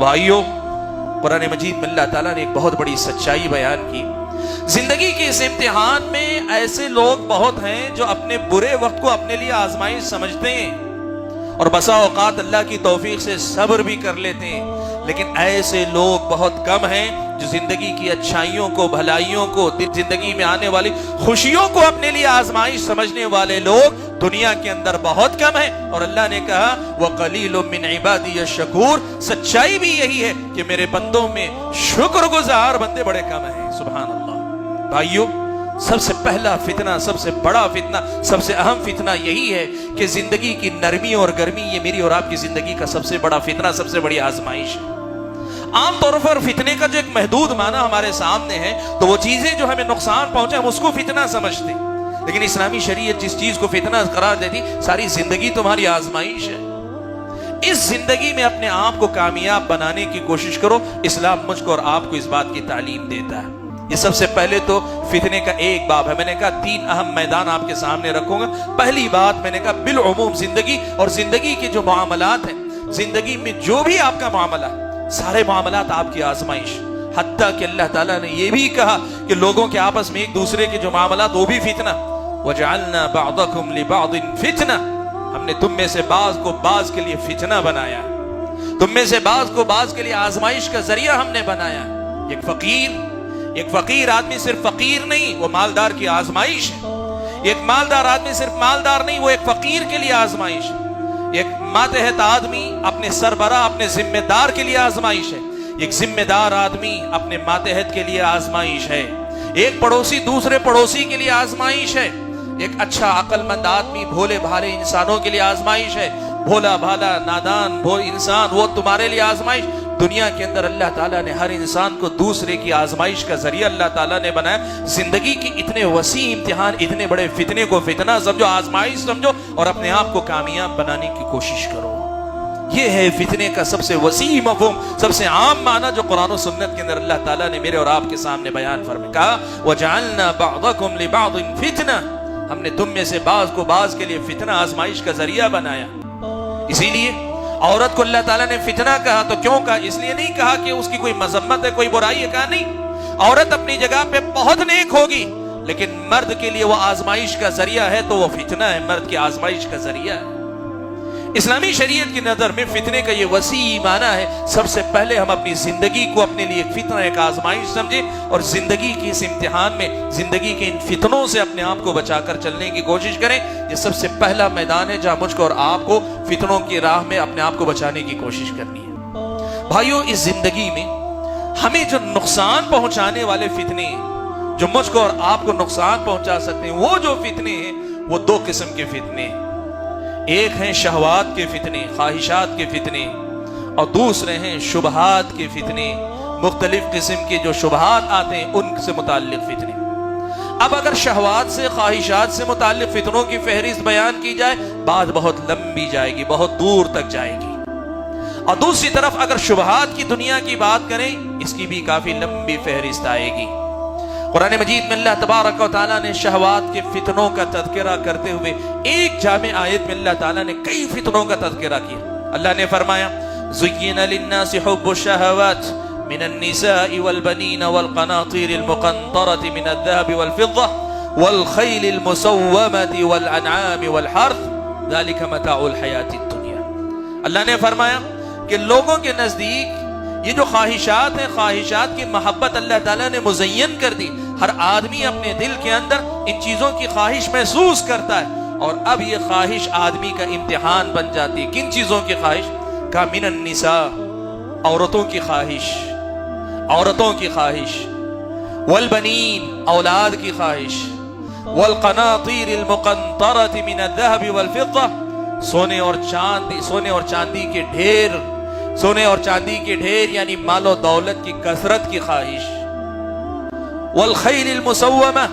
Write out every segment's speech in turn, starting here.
भाइयों, कुरान मजीद में अल्लाह ताला ने एक बहुत बड़ी सच्चाई बयान की। जिंदगी के इस इम्तिहान में ऐसे लोग बहुत हैं जो अपने बुरे वक्त को अपने लिए आजमाइश समझते हैं और बसा औकात अल्लाह की तौफीक से सब्र भी कर लेते हैं, लेकिन ऐसे लोग बहुत कम हैं जो जिंदगी की अच्छाइयों को, भलाइयों को, जिंदगी में आने वाली खुशियों को अपने लिए आजमाइश समझने वाले लोग दुनिया के अंदर बहुत कम है। और अल्लाह ने कहा वक़लीलुम मिन इबादी अश-शकूर, सच्चाई भी यही है कि मेरे बंदों में शुक्रगुजार बंदे बड़े कम हैं। सुभान अल्लाह। भाइयों, सबसे पहला फितना, सबसे बड़ा फितना, सबसे अहम फितना यही है कि जिंदगी की नरमी और गर्मी, ये मेरी और आपकी जिंदगी का सबसे बड़ा फितना, सबसे बड़ी आजमाइश है। आमतौर पर फितने का जो एक महदूद माना हमारे सामने है, तो वो चीजें जो हमें नुकसान पहुंचे हम उसको फितना समझते हैं, लेकिन इस्लामी शरीयत जिस चीज को फितना करार देती, सारी जिंदगी तुम्हारी आजमाइश है। इस जिंदगी में अपने आप को कामयाब बनाने की कोशिश करो। इस्लाम मुझको और आपको इस बात की तालीम देता है। ये सबसे पहले तो फितने का एक बाब है। मैंने कहा 3 अहम मैदान आपके सामने रखूंगा। पहली बात मैंने कहा बिल उमूम जिंदगी और जिंदगी के जो मामलात हैं, जिंदगी में जो भी आपका मामला, सारे मामलात आपकी आजमाइश। हत्ता कि अल्लाह ताला ने यह भी कहा कि लोगों के आपस में एक दूसरे के जो मामलात, वो भी फितना। वजअलना बअदकुम लिबअदिन फितना, हमने तुम में से बाज को बाज के लिए फितना बनाया, तुम में से बाज को बाज के लिए आजमाइश का जरिया हमने बनाया। एक फकीर आदमी सिर्फ फकीर नहीं, वो मालदार की आजमाइश है। एक मालदार आदमी सिर्फ मालदार नहीं, वो एक फकीर के लिए आजमाइश है। एक मातहत आदमी अपने सरबरा, अपने जिम्मेदार के लिए आजमाइश है। एक जिम्मेदार आदमी अपने मातहत के लिए आजमाइश है। एक पड़ोसी दूसरे पड़ोसी के लिए आजमाइश है। एक अच्छा अक्लमंद आदमी भोले भाले इंसानों के लिए आजमाइश है। भोला भाला नादान इंसान, वो तुम्हारे लिए आजमाइश। दुनिया के अंदर अल्लाह ताला ने हर इंसान को दूसरे की आजमाइश का जरिया अल्लाह ताला ने बनाया। जिंदगी की इतने वसी इम्तिहान, इतने बड़े फितने को फितना समझो, आजमाइश समझो और अपने आप को कामयाब बनाने की कोशिश करो। ये है फितने का सबसे वसी मफ़हूम, सबसे आम माना जो कुरान और सुन्नत के अंदर अल्लाह ताला ने मेरे और आपके सामने बयान फरमाया। कहा वजअलना बअदकुम लिबअदिन फितना, हमने तुम में से बाज को बाज के लिए फितना, आजमाइश का जरिया बनाया। इसीलिए औरत को अल्लाह ताला ने फितना कहा। तो क्यों कहा? इसलिए नहीं कहा कि उसकी कोई मजम्मत है, कोई बुराई है, कहा नहीं। औरत अपनी जगह पे बहुत नेक होगी, लेकिन मर्द के लिए वो आजमाइश का जरिया है, तो वो फितना है, मर्द की आजमाइश का जरिया है। इस्लामी शरीयत की नजर में फितने का ये वसी माना है। सबसे पहले हम अपनी जिंदगी को अपने लिए एक फितना, एक आजमाइश समझें और जिंदगी की इस इम्तिहान में, जिंदगी के इन फितनों से अपने आप को बचाकर चलने की कोशिश करें। ये सबसे पहला मैदान है जहां मुझको और आपको फितनों की राह में अपने आप को बचाने की कोशिश करनी है। भाइयों, इस जिंदगी में हमें जो नुकसान पहुंचाने वाले फितने, जो मुझको और आपको नुकसान पहुंचा सकते हैं, वो जो फितने हैं वो 2 किस्म के फितने हैं। एक हैं शहवात के फितने, ख्वाहिशात के फितने, और दूसरे हैं शुबहात के फितने, मुख्तलिफ किस्म के जो शुबहात आते हैं उनसे मुताल्लिक फितने। अब अगर शहवात से, ख्वाहिशात से मुताल्लिक फितनों की फहरिस्त बयान की जाए, बात बहुत लंबी जाएगी, बहुत दूर तक जाएगी। और दूसरी तरफ अगर शुबहात की दुनिया की बात करें, इसकी भी काफी लंबी फहरिस्त आएगी। कुरान मजीद में अल्लाह तबारक व तआला ने शहवात के फितनों का तज़किरा करते हुए एक जामे आयत में अल्लाह ताला ने कई फितनों का तज़किरा किया। अल्लाह ने फरमाया ज़ुय्यिना लिन्नासि हुब्बुश शहवात मिनन निसाइ वल बनीन वल क़नातीरिल मुक़ंतरति मिनद ज़हबि वल फ़िद्दा वल ख़ैलिल मुसव्वमति वल अनआमि वल हर्थ ज़ालिका मताउल हयातिद दुनिया। अल्लाह ने फरमाया कि लोगों के नजदीक ये जो ख्वाहिशात हैं, ख्वाहिशात की मोहब्बत अल्लाह ताला ने मुज़य्यन कर दी। हर आदमी अपने दिल के अंदर इन चीजों की ख्वाहिश महसूस करता है, और अब ये ख्वाहिश आदमी का इम्तिहान बन जाती है। किन चीजों की ख्वाहिश? का मिनन निसा, औरतों की ख्वाहिश, औरतों की ख्वाहिश, वल बनीन, औलाद की ख्वाहिश, वल क़नातीरिल मुक़ंतरति मिनद ज़हबि वल फ़िद्दा, सोने और चांदी के ढेर, सोने और चांदी के ढेर यानी मालो दौलत की कसरत की ख्वाहिश, वल खैलिल मुसव्वमा,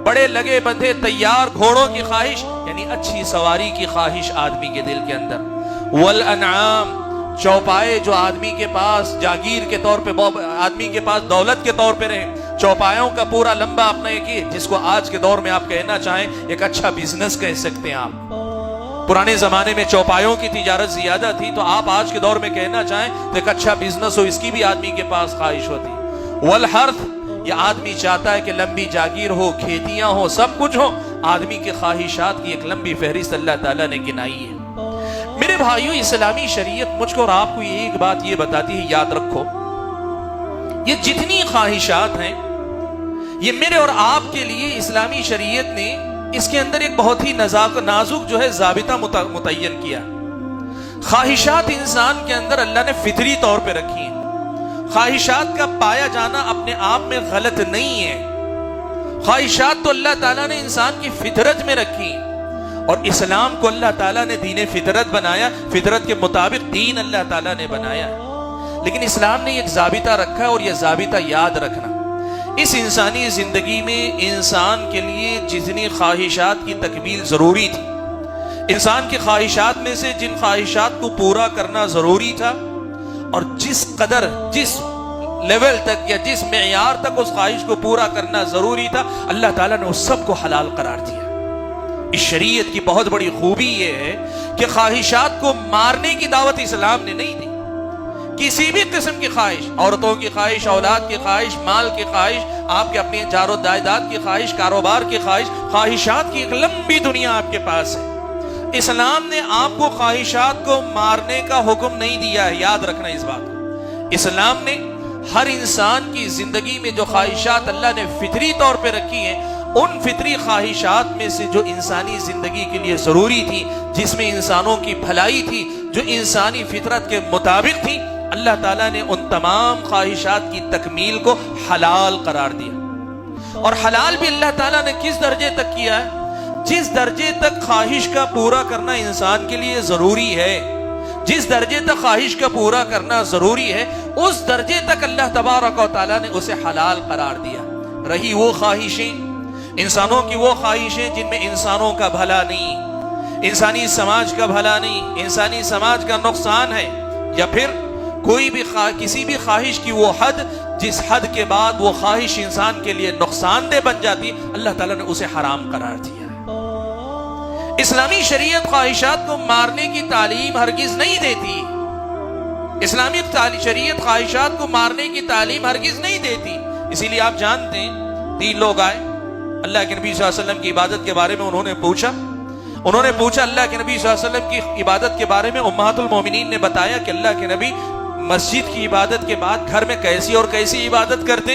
बड़े लगे बंधे तैयार घोड़ों की ख्वाहिश यानी अच्छी सवारी की ख्वाहिश आदमी के दिल के अंदर, वल अनआम, चौपाए जो आदमी के पास जागीर के तौर पे, आदमी के पास दौलत के तौर पे रहे, चौपायों का पूरा लंबा अपना एक, जिसको आज के दौर में आप कहना चाहें एक अच्छा बिजनेस कह सकते हैं आप, पुराने जमाने में चौपायों की तिजारत ज्यादा थी, तो आप आज के दौर में कहना चाहें तो एक अच्छा बिजनेस हो, इसकी भी आदमी के पास ख्वाहिश होती। वल हर्थ, ये आदमी चाहता है कि लंबी जागीर हो, खेतियां हो, सब कुछ हो। आदमी के ख्वाहिशात की एक लंबी फहरिस्त अल्लाह ताला ने गिनाई है। मेरे भाइयों, इस्लामी शरीयत मुझको और आपको एक बात ये बताती है, याद रखो, ये जितनी ख्वाहिशात हैं, ये मेरे और आपके लिए इस्लामी शरीयत ने इसके अंदर एक बहुत ही नाजुक जो है ज़ाबिता मुतय्यन किया। ख्वाहिशात इंसान के अंदर अल्लाह ने फितरी तौर पे रखी हैं। ख्वाहिशात का पाया जाना अपने आप में गलत नहीं है। ख्वाहिशात तो अल्लाह ताला ने इंसान की फितरत में रखी, और इस्लाम को अल्लाह ताला ने दीन फितरत बनाया, फितरत के मुताबिक दीन अल्लाह ताला ने बनाया। लेकिन इस्लाम ने एक ज़ाबिता रखा है, और यह ज़ाबिता याद रखना, इस इंसानी जिंदगी में इंसान के लिए जितनी ख्वाहिशात की तकमील जरूरी थी, इंसान की ख्वाहिशात में से जिन ख्वाहिशात को पूरा करना जरूरी था, और जिस कदर, जिस लेवल तक या जिस मेयार तक उस ख्वाहिश को पूरा करना जरूरी था, अल्लाह ताला ने उस सब को हलाल करार दिया। इस शरीयत की बहुत बड़ी खूबी यह है कि ख्वाहिशात को मारने की दावत इस्लाम ने नहीं दी। किसी भी किस्म की ख्वाहिश, औरतों की ख्वाहिश, औलाद की ख्वाहिश, माल की ख्वाहिश, आपके अपने जारो जायदाद की ख्वाहिश, कारोबार की ख्वाहिश, ख्वाहिशात की एक लंबी दुनिया आपके पास है। इस्लाम ने आपको ख्वाहिशात को मारने का हुक्म नहीं दिया है, याद रखना इस बात को। इस्लाम ने हर इंसान की जिंदगी में जो ख्वाहिशात अल्लाह ने फितरी तौर पे रखी हैं, उन फितरी ख्वाहिशात में से जो इंसानी जिंदगी के लिए जरूरी थी, जिसमें इंसानों की भलाई थी, जो इंसानी फितरत के मुताबिक थी, अल्लाह ताला ने उन तमाम ख्वाहिशात की तकमील को हलाल करार दिया। और हलाल भी अल्लाह ताला ने किस दर्जे तक किया है? जिस दर्जे तक ख्वाहिश का पूरा करना इंसान के लिए जरूरी है, जिस दर्जे तक ख्वाहिश का पूरा करना जरूरी है, उस दर्जे तक अल्लाह तबारक व तआला ने उसे हलाल करार दिया। रही वो ख्वाहिशें, इंसानों की वो ख्वाहिशें जिनमें इंसानों का भला नहीं, इंसानी समाज का भला नहीं, इंसानी समाज का नुकसान है, या फिर कोई भी किसी भी ख्वाहिश की वो हद जिस हद के बाद वो ख्वाहिश इंसान के लिए नुकसानदेह बन जाती, अल्लाह ताला ने उसे हराम करार दिया है। इस्लामी शरीयत ख्वाहिशात को मारने की तालीम हरगिज नहीं देती। इस्लामी शरीयत ख्वाहिशात को मारने की तालीम हरगिज नहीं देती। इसीलिए आप जानते हैं, 3 लोग आए, अल्लाह के नबी सल्लल्लाहु अलैहि वसल्लम की इबादत के बारे में उन्होंने पूछा अल्लाह के नबी सल्लल्लाहु अलैहि वसल्लम की इबादत के बारे में उम्महातुल मोमिनीन ने बताया कि अल्लाह के नबी मस्जिद की इबादत के बाद घर में कैसी और कैसी इबादत करते।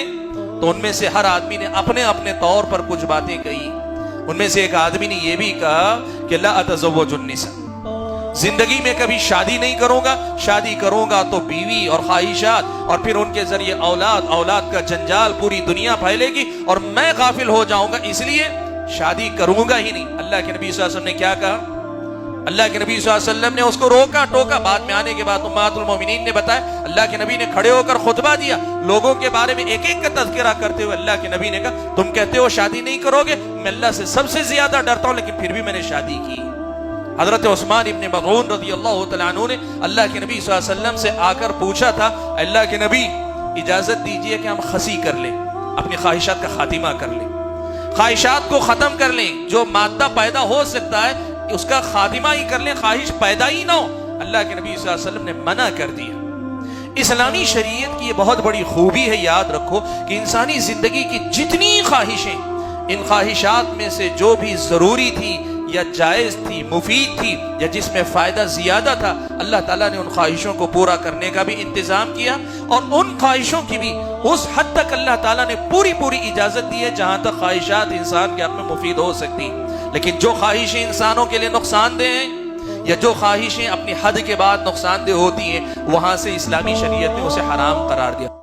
तो उनमें से हर आदमी ने अपने अपने तौर पर कुछ बातें कही। उनमें से एक आदमी ने यह भी कहा कि ला अतज़व्वजुन निसा, जिंदगी में कभी शादी नहीं करूंगा, शादी करूंगा तो बीवी और ख्वाहिशात, और फिर उनके जरिए औलाद का जंजाल पूरी दुनिया फैलेगी और मैं गाफिल हो जाऊंगा, इसलिए शादी करूंगा ही नहीं। अल्लाह के नबी सल्लल्लाहु अलैहि वसल्लम ने क्या कहा? अल्लाह के नबी सल्लल्लाहु अलैहि वसल्लम ने उसको रोका टोका। बाद में आने के बाद उम्महातुल मोमिनीन ने बताया, अल्लाह के नबी ने खड़े होकर खुतबा दिया, लोगों के बारे में एक एक का तज़किरा करते हुए अल्लाह के नबी ने कहा, तुम कहते हो शादी नहीं करोगे, मैं अल्लाह से सबसे ज्यादा डरता हूं, लेकिन फिर भी मैंने शादी की। हजरत उस्मान इब्न मज़ऊन रज़ियल्लाहु तआला अन्हु ने अल्लाह के नबी सल्लल्लाहु अलैहि वसल्लम से आकर पूछा था, अल्लाह के नबी इजाजत दीजिए कि हम खसी कर लें, अपनी ख्वाहिशात का खातिमा कर लें, ख्वाहिशात को खत्म कर लें, जो मादा पैदा हो सकता है उसका खातिमा ही कर लें, ख्वाहिश पैदा ही ना हो। अल्लाह के नबी सल्लल्लाहु अलैहि वसल्लम ने मना कर दिया। इस्लामी शरीयत की ये बहुत बड़ी खूबी है, याद रखो, कि इंसानी जिंदगी की जितनी ख्वाहिशें, इन ख्वाहिशात में से जो भी जरूरी थी या जायज थी, मुफीद थी, या जिसमें फायदा ज्यादा था, अल्लाह ताला ने उन ख्वाहिशों को पूरा करने का भी इंतजाम किया, और उन ख्वाहिशों की भी उस हद तक अल्लाह ताला ने पूरी इजाजत दी है जहां तक ख्वाहिशात इंसान के हक में मुफीद हो सकती। लेकिन जो ख्वाहिशें इंसानों के लिए नुकसानदेह हैं, या जो ख्वाहिशें अपनी हद के बाद नुकसानदेह होती हैं, वहां से इस्लामी शरीयत ने उसे हराम करार दिया।